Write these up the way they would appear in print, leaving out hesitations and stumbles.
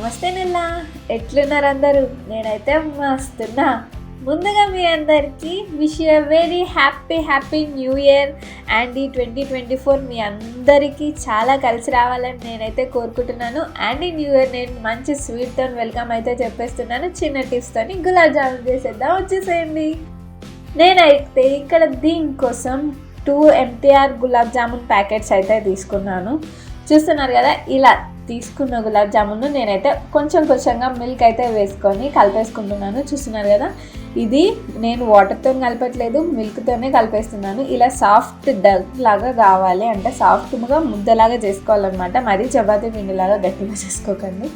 నమస్తే నిల్లా, ఎట్లున్నారు అందరూ? నేనైతే మస్తున్నా. ముందుగా మీ అందరికీ wish you very happy new year. And ఈ 2024 మీ అందరికీ చాలా కలిసి రావాలని నేనైతే కోరుకుంటున్నాను. అండ్ ఈ న్యూ ఇయర్ నేను మంచి స్వీట్తో వెల్కమ్ అయితే చెప్పేస్తున్నాను. చిన్న టిప్స్తో గులాబ్ జామున్ చేసేద్దాం, వచ్చేసేయండి. నేనైతే ఇక్కడ దీనికోసం 2 MTR గులాబ్ జామున్ ప్యాకెట్స్ అయితే తీసుకున్నాను. చూస్తున్నారు కదా, ఇలా తీసుకున్న గులాబ్ జామున్ నేనైతే కొంచెంగా మిల్క్ అయితే వేసుకొని కలిపేసుకుంటున్నాను. చూస్తున్నారు కదా, ఇది నేను వాటర్తో కలపట్లేదు, మిల్క్తోనే కలిపేస్తున్నాను. ఇలా సాఫ్ట్ డగ్ లాగా కావాలి, అంటే సాఫ్ట్గా ముద్దలాగా చేసుకోవాలన్నమాట. మరీ చపాతీ పిండిలాగా గట్టిగా చేసుకోకండి.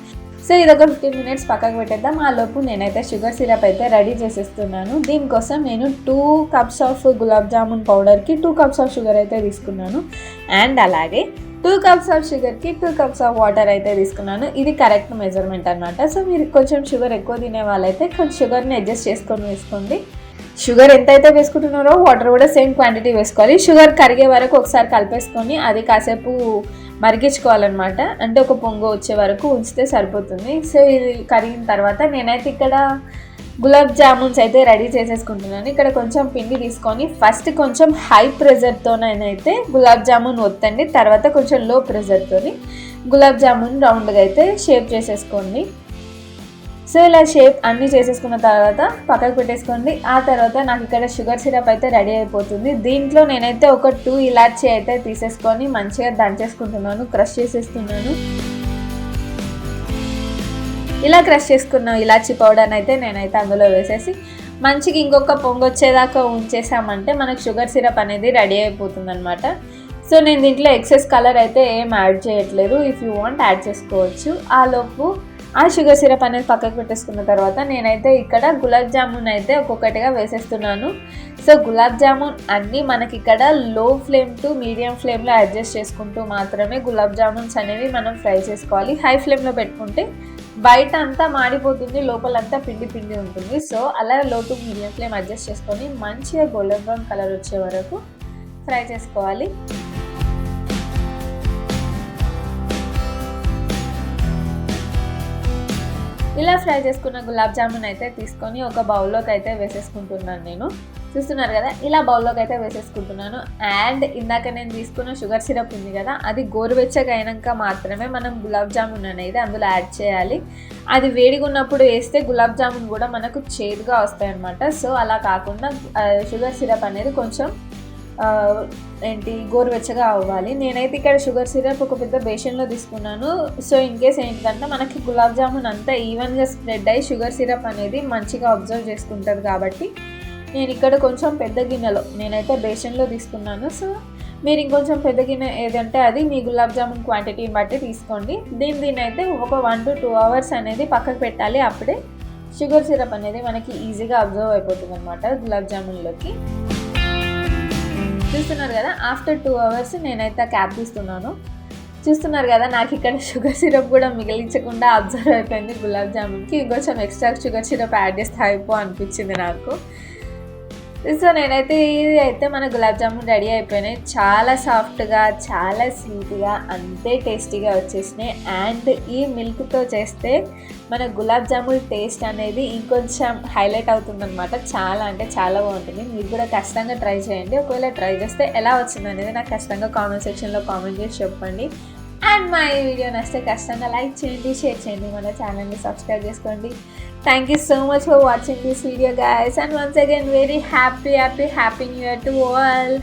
సో ఇది ఒక 15 minutes పక్కకు పెట్టేద్దాం. ఆ లోపు నేనైతే షుగర్ సిరప్ అయితే రెడీ చేసేస్తున్నాను. దీనికోసం నేను 2 cups ఆఫ్ గులాబ్ జామున్ పౌడర్కి 2 cups ఆఫ్ షుగర్ అయితే తీసుకున్నాను. అండ్ అలాగే 2 cups ఆఫ్ షుగర్కి 2 cups ఆఫ్ వాటర్ అయితే తీసుకున్నాను. ఇది కరెక్ట్ మెజర్మెంట్ అనమాట. సో మీరు కొంచెం షుగర్ ఎక్కువ తినే వాళ్ళైతే కొంచెం షుగర్ని అడ్జస్ట్ చేసుకొని వేసుకోండి. షుగర్ ఎంతైతే వేసుకుంటున్నారో వాటర్ కూడా సేమ్ క్వాంటిటీ వేసుకోవాలి. షుగర్ కరిగే వరకు ఒకసారి కలిపేసుకొని అది కాసేపు మరిగించుకోవాలన్నమాట. అంటే ఒక పొంగు వచ్చే వరకు ఉంచితే సరిపోతుంది. సో ఇది కరిగిన తర్వాత నేనైతే ఇక్కడ గులాబ్ జామున్స్ అయితే రెడీ చేసేసుకుంటున్నాను. ఇక్కడ కొంచెం పిండి తీసుకొని ఫస్ట్ కొంచెం హై ప్రెషర్తోనైతే గులాబ్ జామున్ ఒత్తండి. తర్వాత కొంచెం లో ప్రెషర్తోని గులాబ్ జామున్ రౌండ్గా అయితే షేప్ చేసేసుకోండి. సో ఇలా షేప్ అన్నీ చేసేసుకున్న తర్వాత పక్కకు పెట్టేసుకోండి. ఆ తర్వాత నాకు ఇక్కడ షుగర్ సిరప్ అయితే రెడీ అయిపోతుంది. దీంట్లో నేనైతే ఒక 2 ఇలాచీ అయితే తీసేసుకొని మంచిగా దంచేసుకుంటున్నాను, క్రష్ చేసేస్తున్నాను. ఇలా క్రష్ చేసుకున్న ఇలాచీ పౌడర్ని అయితే నేనైతే అందులో వేసేసి మంచిగా ఇంకొక పొంగు వచ్చేదాకా ఉంచేసామంటే మనకు షుగర్ సిరప్ అనేది రెడీ అయిపోతుంది అనమాట. సో నేను దీంట్లో ఎక్సెస్ కలర్ అయితే ఏం యాడ్ చేయట్లేదు. ఇఫ్ యూ వాంట్ యాడ్ చేసుకోవచ్చు. ఆ లోపు ఆ షుగర్ సిరప్ అనేది పక్కకు పెట్టేసుకున్న తర్వాత నేనైతే ఇక్కడ గులాబ్ జామున్ అయితే ఒక్కొక్కటిగా వేసేస్తున్నాను. సో గులాబ్ జామున్ అన్నీ మనకి ఇక్కడ లో ఫ్లేమ్ టు మీడియం ఫ్లేమ్లో అడ్జస్ట్ చేసుకుంటూ మాత్రమే గులాబ్ జామున్స్ అనేవి మనం ఫ్రై చేసుకోవాలి. హై ఫ్లేమ్లో పెట్టుకుంటే బయట అంతా మాడిపోతుంది, లోపలంతా పిండి ఉంటుంది. సో అలా లో టు మీడియం ఫ్లేమ్ అడ్జస్ట్ చేసుకొని మంచిగా గోల్డెన్ బ్రౌన్ కలర్ వచ్చే వరకు ఫ్రై చేసుకోవాలి. ఇలా ఫ్రై చేసుకున్న గులాబ్ జామున్ అయితే తీసుకొని ఒక బౌల్లోకి అయితే వేసేసుకుంటున్నాను నేను. చూస్తున్నారు కదా, ఇలా బౌల్లోకి అయితే వేసేసుకుంటున్నాను. అండ్ ఇందాక నేను తీసుకున్న షుగర్ సిరప్ ఉంది కదా, అది గోరువెచ్చగా అయినాక మాత్రమే మనం గులాబ్ జామున్ అనేది అందులో యాడ్ చేయాలి. అది వేడిగా ఉన్నప్పుడు వేస్తే గులాబ్ జామున్ కూడా మనకు చేదుగా వస్తాయి అన్నమాట. సో అలా కాకుండా షుగర్ సిరప్ అనేది కొంచెం గోరువెచ్చగా అవ్వాలి. నేనైతే ఇక్కడ షుగర్ సిరప్ ఒక పెద్ద బేషన్లో తీసుకున్నాను. సో ఇన్ కేస్ ఏంటంటే మనకి గులాబ్ జామున్ అంతా ఈవెన్గా స్ప్రెడ్ అయ్యి షుగర్ సిరప్ అనేది మంచిగా అబ్జర్వ్ చేసుకుంటుంది. కాబట్టి నేను ఇక్కడ కొంచెం పెద్ద గిన్నెలో నేనైతే బేషన్లో తీసుకున్నాను. సో మీరు ఇంకొంచెం పెద్ద గిన్నె ఏదంటే అది మీ గులాబ్ జామున్ క్వాంటిటీని బట్టి తీసుకోండి. దీన్ని అయితే ఒక 1 to 2 hours అనేది పక్కకు పెట్టాలి. అప్పుడే షుగర్ సిరప్ అనేది మనకి ఈజీగా అబ్జర్వ్ అయిపోతుంది అనమాట గులాబ్ జామున్లోకి. చూస్తున్నారు కదా, ఆఫ్టర్ 2 hours నేనైతే క్యాప్ తీస్తున్నాను. చూస్తున్నారు కదా, నాకు ఇక్కడ షుగర్ సిరప్ కూడా మిగిలించకుండా అబ్జర్వ్ అయిపోయింది గులాబ్ జామున్కి. ఇంకొంచెం ఎక్స్ట్రా షుగర్ సిరప్ యాడ్ చేస్తే అనిపించింది నాకు. సో నేనైతే ఇది అయితే మన గులాబ్ జామున్ రెడీ అయిపోయినాయి. చాలా సాఫ్ట్గా, చాలా స్వీట్గా, అంతే టేస్టీగా వచ్చేసినాయి. అండ్ ఈ మిల్క్తో చేస్తే మన గులాబ్ జామున్ టేస్ట్ అనేది ఇంకొంచెం హైలైట్ అవుతుందన్నమాట. చాలా అంటే చాలా బాగుంటుంది. మీరు కూడా ఖచ్చితంగా ట్రై చేయండి. ఒకవేళ ట్రై చేస్తే ఎలా వచ్చింది అనేది నాకు ఖచ్చితంగా కామెంట్ సెక్షన్లో కామెంట్ చేసి చెప్పండి. అండ్ మా ఈ వీడియో నచ్చితే ఖచ్చితంగా లైక్ చేయండి, షేర్ చేయండి, మన ఛానల్ని సబ్స్క్రైబ్ చేసుకోండి. Thank you so much for watching this video guys, and once again very happy new year to all.